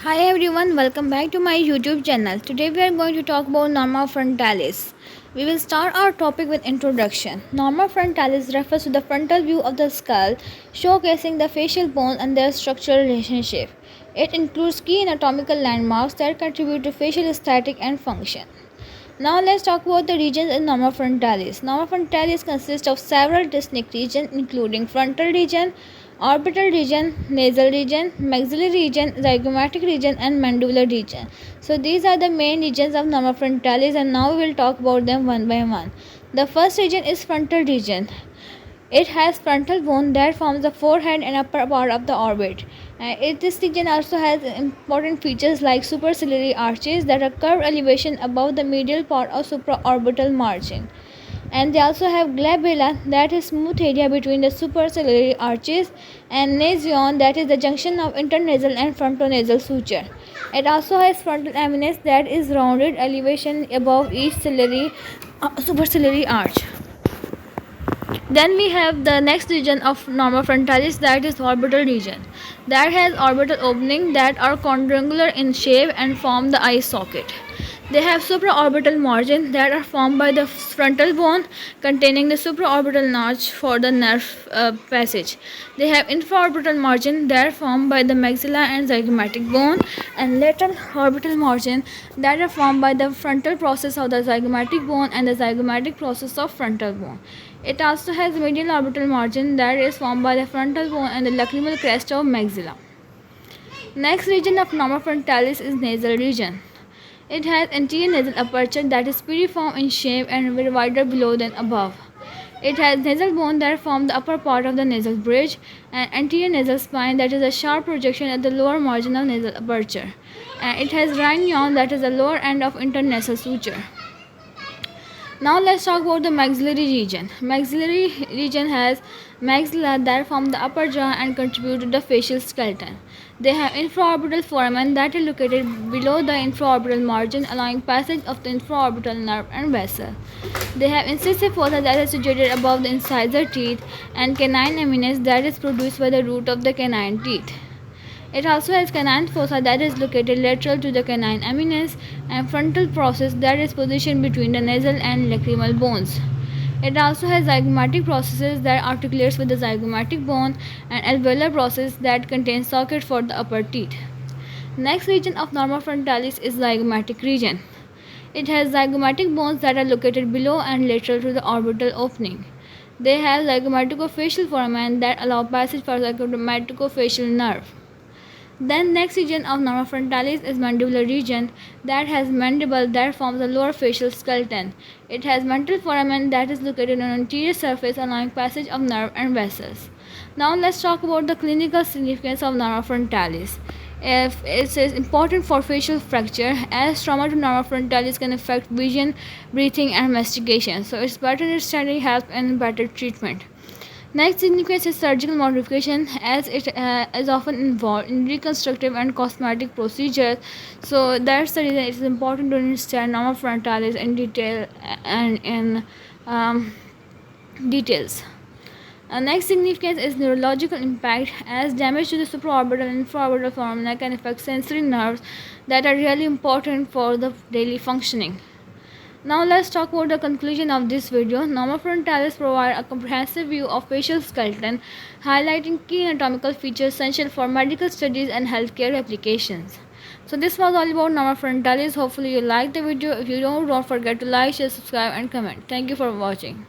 Hi everyone, welcome back to my YouTube channel. Today we are going to talk about norma frontalis. We will start our topic with introduction. Norma frontalis refers to the frontal view of the skull, showcasing the facial bones and their structural relationship. It includes key anatomical landmarks that contribute to facial aesthetic and function. Now let's talk about the regions in norma frontalis. Norma frontalis consists of several distinct regions including frontal region, orbital region, nasal region, maxillary region, zygomatic region and mandibular region. So these are the main regions of norma frontalis and now we will talk about them one by one. The first region is frontal region. It has frontal bone that forms the forehead and upper part of the orbit. This region also has important features like superciliary arches that are curved elevation above the medial part of supraorbital margin. And they also have glabella, that is smooth area between the superciliary arches, and nasion, that is the junction of intranasal and frontonasal suture. It also has frontal eminence, that is rounded elevation above each superciliary arch. Then we have the next region of norma frontalis, that is orbital region, that has orbital opening that are quadrangular in shape and form the eye socket. They have supraorbital margin that are formed by the frontal bone containing the supraorbital notch for the nerve passage. They have infraorbital margin that are formed by the maxilla and zygomatic bone, and lateral orbital margin that are formed by the frontal process of the zygomatic bone and the zygomatic process of frontal bone. It also has medial orbital margin that is formed by the frontal bone and the lacrimal crest of maxilla. Next region of norma frontalis is nasal region. It has anterior nasal aperture that is piriform in shape and very wider below than above. It has nasal bone that form the upper part of the nasal bridge and anterior nasal spine that is a sharp projection at the lower margin of nasal aperture. And it has rhinion that is the lower end of internasal suture. Now let's talk about the maxillary region. Maxillary region has maxilla that form the upper jaw and contribute to the facial skeleton. They have infraorbital foramen that is located below the infraorbital margin, allowing passage of the infraorbital nerve and vessel. They have incisive fossa that is situated above the incisor teeth and canine eminence that is produced by the root of the canine teeth. It also has canine fossa that is located lateral to the canine eminence and frontal process that is positioned between the nasal and lacrimal bones. It also has zygomatic processes that articulates with the zygomatic bone and alveolar process that contains socket for the upper teeth. Next region of norma frontalis is zygomatic region. It has zygomatic bones that are located below and lateral to the orbital opening. They have zygomaticofacial foramen that allow passage for the zygomaticofacial nerve. Then next region of norma frontalis is mandibular region that has mandible that forms the lower facial skeleton. It has mantle foramen that is located on anterior surface allowing passage of nerve and vessels. Now let's talk about the clinical significance of norma frontalis. If it is important for facial fracture, as trauma to norma frontalis can affect vision, breathing and mastication, so it's better understanding help and better treatment. Next significance is surgical modification, as it is often involved in reconstructive and cosmetic procedures. So that's the reason it is important to understand norma frontalis in detail and in details. Next significance is neurological impact, as damage to the supraorbital and infraorbital phenomena can affect sensory nerves that are really important for the daily functioning. Now let's talk about the conclusion of this video. Norma frontalis provide a comprehensive view of facial skeleton, highlighting key anatomical features essential for medical studies and healthcare applications. So this was all about norma frontalis. Hopefully you liked the video. If you don't forget to like, share, subscribe and comment. Thank you for watching.